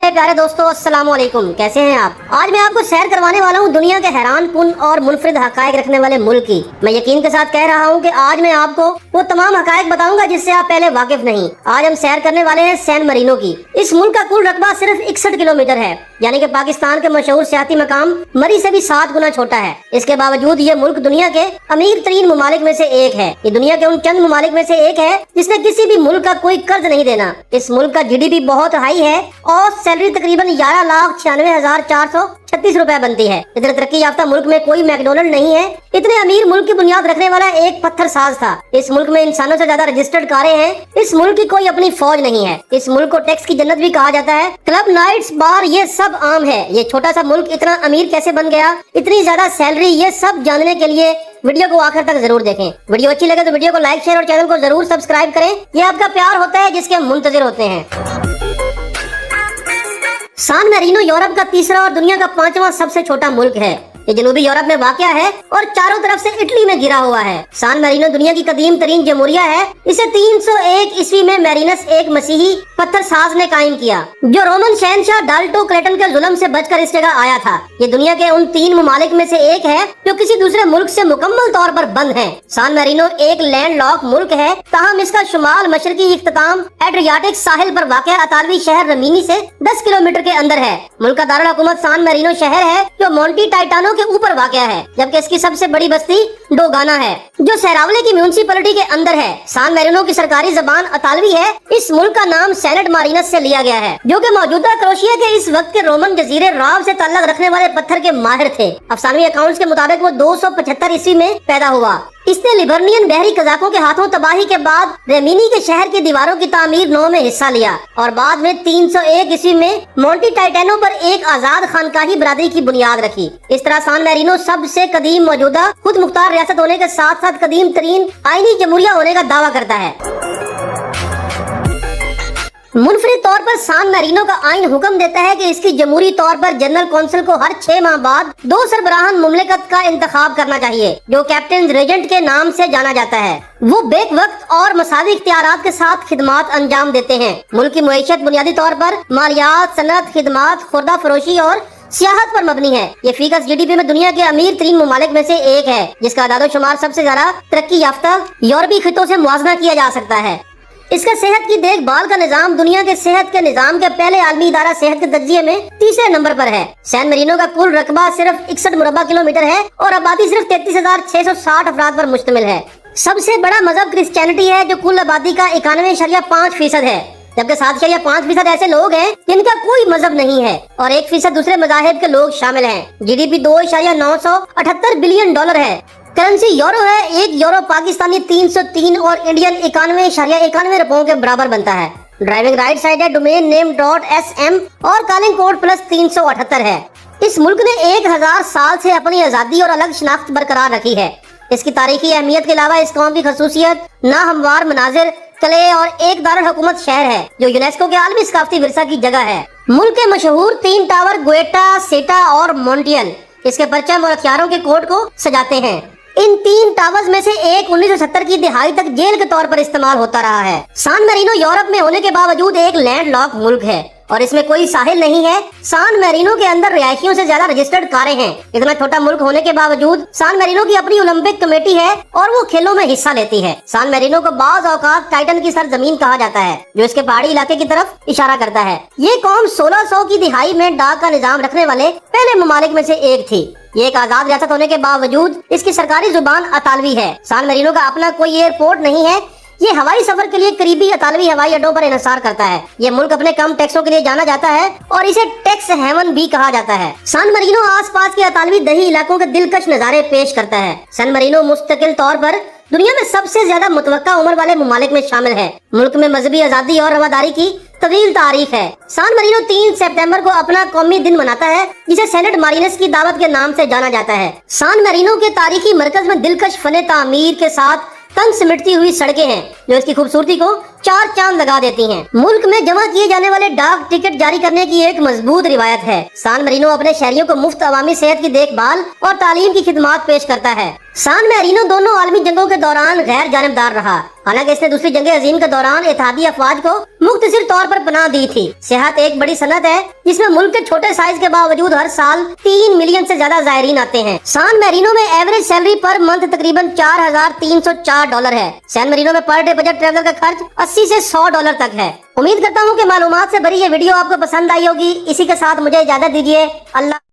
میرے प्यारे दोस्तों, अस्सलाम वालेकुम। कैसे हैं आप? आज मैं आपको सैर करवाने वाला हूं दुनिया के हैरान कुन और मुनफरिद हकायक रखने वाले मुल्क की। मैं यकीन के साथ कह रहा हूं कि आज मैं आपको वो तमाम हकायक बताऊंगा जिससे आप पहले वाकिफ नहीं। आज हम सैर करने वाले हैं सैन मरीनो की। इस मुल्क का कुल रकबा सिर्फ 61 किलोमीटर है, यानी कि पाकिस्तान के मशहूर सियाती मकाम मरी से भी 7 गुना छोटा है। इसके बावजूद ये मुल्क दुनिया के अमीर तरीन ममालिक में से एक है। ये दुनिया के उन चंद ममालिक में से एक है जिसने किसी भी मुल्क का कोई कर्ज नहीं देना। इस मुल्क का GDP बहुत हाई है और सैलरी तकरीबन 11,96,436 रुपए बनती है। इधर तरक्की याफ्ता मुल्क में कोई मैकडोनल्ड नहीं है। इतने अमीर मुल्क की बुनियाद रखने वाला एक पत्थर साज था। इस मुल्क में इंसानों से ज्यादा रजिस्टर्ड कारें हैं। इस मुल्क की कोई अपनी फौज नहीं है। इस मुल्क को टैक्स की जन्नत भी कहा जाता है। क्लब नाइट्स, बार, ये सब आम है। ये छोटा सा मुल्क इतना अमीर कैसे बन गया, इतनी ज्यादा सैलरी, ये सब जानने के लिए वीडियो को आखिर तक जरूर देखें। वीडियो अच्छी लगे तो वीडियो को लाइक, शेयर और चैनल को जरूर सब्सक्राइब करें। ये आपका प्यार होता है जिसके हम मुंतजिर होते हैं। सान मैरिनो यूरोप का तीसरा और दुनिया का 5वां सबसे छोटा मुल्क है। ये जनूबी यूरोप में वाक़या है और चारों तरफ से इटली में घिरा हुआ है। सान मैरिनो दुनिया की कदीम तरीन जमहूरिया है। इसे 301 ईस्वी में मैरिनस, एक मसीही पत्थर साज ने कायम किया, जो रोमन शहनशाह डाल्टो क्लेटन के जुल्म से बचकर इस जगह आया था। ये दुनिया के उन 3 ममालिक में से एक है जो किसी दूसरे मुल्क से मुकम्मल तौर पर बंद है। सान मैरिनो एक लैंडलॉक मुल्क है, ताहम इसका शुमाल मशरकी इख्तिताम एड्रियाटिक साहिल पर वाक़या अतालवी शहर रमीनी से 10 किलोमीटर के अंदर है। मुल्क का दारुल हुकूमत सान मैरिनो शहर है, जो मोंटी टाइटानो के ऊपर वाक़या है, जबकि इसकी सबसे बड़ी बस्ती डोगाना है, जो सहरावले की म्यूनिसिपैलिटी के अंदर है। सान मैरिनो की सरकारी जबान अतालवी है। इस मुल्क का नाम सेनेट मारिनस से लिया गया है, जो कि मौजूदा क्रोशिया के इस वक्त के रोमन जजीरे राव से ताल्लुक रखने वाले पत्थर के माहिर थे। अफसानवी अकाउंट्स के मुताबिक वो 275 ईस्वी में पैदा हुआ। इसने लिबर्नियन बहरी कजाकों के हाथों तबाही के बाद रेमिनी के शहर की दीवारों की तामीर 9 में हिस्सा लिया और बाद में 301 ईस्वी में मोंटी टाइटानो पर एक आजाद खानकाही बरादरी की बुनियाद रखी। इस तरह सान मैरिनो सबसे कदीम मौजूदा खुद मुख्तार रियासत होने के साथ साथ कदीम तरीन आईनी जमहूरिया होने का दावा करता है। मुनफरिद तौर पर सान मैरिनो का आइन हुक्म देता है कि इसकी जमहूरी तौर पर जनरल कौंसिल को हर 6 माह बाद 2 सरबराहान मुमलिकत का इंतखाब करना चाहिए, जो कैप्टन रेजेंट के नाम से जाना जाता है। वो बेक वक्त और मसावी इख्तियारात के साथ खिदमात अंजाम देते हैं। मुल्क की मुईशत बुनियादी तौर पर मालियात, सनत, खिदमात, खुर्दा फरोशी और सियाहत पर मबनी है। ये फीकस GDP में दुनिया के अमीर तरीन ममालिक में से एक है, जिसका अदादो शुमार सबसे ज्यादा तरक्की याफ्ता यूरोपीय खितों से मुआवजा किया जा सकता है। इसका सेहत की देखभाल का निजाम दुनिया के सेहत के निजाम के पहले आलमी इदारा सेहत के तज्जिये में 3रे नंबर पर है। सैन मरीनो का कुल रकबा सिर्फ 61 मुरब्बा किलोमीटर है और आबादी सिर्फ 33,660 अफराद पर मुश्तमिल है। सबसे बड़ा मजहब क्रिश्चियनिटी है, जो कुल आबादी का 91.5% है, जबकि 7.5% ऐसे लोग हैं जिनका कोई मजहब नहीं है और 1% दूसरे मजाहिब के लोग शामिल हैं। GDP $2.978 बिलियन है। करेंसी यूरो है। 1 यूरो पाकिस्तानी 303 और इंडियन 91.91 रुपयों के बराबर बनता है। ड्राइविंग राइट साइड है। डोमेन नेम .sm और कॉलिंग कोड +378 है। इस मुल्क ने 1000 साल से अपनी आजादी और अलग शनाख्त बरकरार रखी है। इसकी तारीखी अहमियत के अलावा इस कौम की खसूसियत नाहमवार मनाजिर, किले और एक दारुल हुकूमत शहर है, जो यूनेस्को के आलमी सकाफती विरसा की जगह है। मुल्क के मशहूर 3 टावर ग्वेटा, सेटा और मोन्टियल इसके परचम और हथियारों के कोड को सजाते हैं। इन 3 टावर्स में से एक 1970 की दिहाई तक जेल के तौर पर इस्तेमाल होता रहा है। सान मैरिनो यूरोप में होने के बावजूद एक लैंडलॉक मुल्क है और इसमें कोई साहिल नहीं है। सान मैरिनो के अंदर रिहायशियों से ज्यादा रजिस्टर्ड कारें हैं। इतना छोटा मुल्क होने के बावजूद सान मैरिनो की अपनी ओलंपिक कमेटी है और वो खेलों में हिस्सा लेती है। सान मैरिनो को बाज औकात टाइटन की सरजमीन कहा जाता है, जो इसके पहाड़ी इलाके की तरफ इशारा करता है। ये कौम 1600 की दिहाई में डाक का निजाम रखने वाले पहले ममालिक में से एक थी। ये एक आजाद रियासत होने के बावजूद इसकी सरकारी जुबान अतालवी है। सान मैरिनो का अपना कोई एयरपोर्ट नहीं है। ये हवाई सफर के लिए करीबी अतालवी हवाई अड्डों पर इन्हिसार करता है। ये मुल्क अपने कम टैक्सों के लिए जाना जाता है और इसे टैक्स हेवन भी कहा जाता है। सान मरीनो आसपास के अतालवी दही इलाकों के दिलकश नजारे पेश करता है। सान मरीनो मुस्तकिल तौर पर दुनिया में सबसे ज्यादा मुतवक्का उम्र वाले ममालिक में शामिल है। मुल्क में मजहबी आजादी और रवादारी की तवील तारीख है। सान मरीनो 3 सितंबर को अपना कौमी दिन मनाता है, जिसे सेनेट मारिनस की दावत के नाम से जाना जाता है। सान मरीनो के तारीखी मरकज में दिलकश फने तामीर के साथ तंग सिमटती हुई सड़कें हैं, जो इसकी खूबसूरती को चार चांद लगा देती हैं। मुल्क में जमा किए जाने वाले डाक टिकट जारी करने की एक मजबूत रिवायत है। सान मेरिनो अपने शहरियों को मुफ्त अवामी सेहत की देखभाल और तालीम की खिदमत पेश करता है। सान मेरिनो दोनों आलमी जंगों के दौरान गैर जानिबदार रहा, हालांकि इसने दूसरी जंग अजीम के दौरान इत्तेहादी अफवाज को मुख्तसर तौर पर पनाह दी थी। सेहत एक बड़ी सनत है जिसमें मुल्क के छोटे साइज के बावजूद हर साल 3 मिलियन से ज्यादा ज़ायरीन आते हैं। सान मेरिनो में एवरेज सैलरी पर मंथ तकरीबन $4,304 है। सैन मेरिनो में पर डे बजट ट्रैवलर का खर्च $80 से $100 तक है। उम्मीद करता हूँ कि मालूमात से भरी ये वीडियो आपको पसंद आई होगी। इसी के साथ मुझे इजाजत दीजिए। अल्लाह।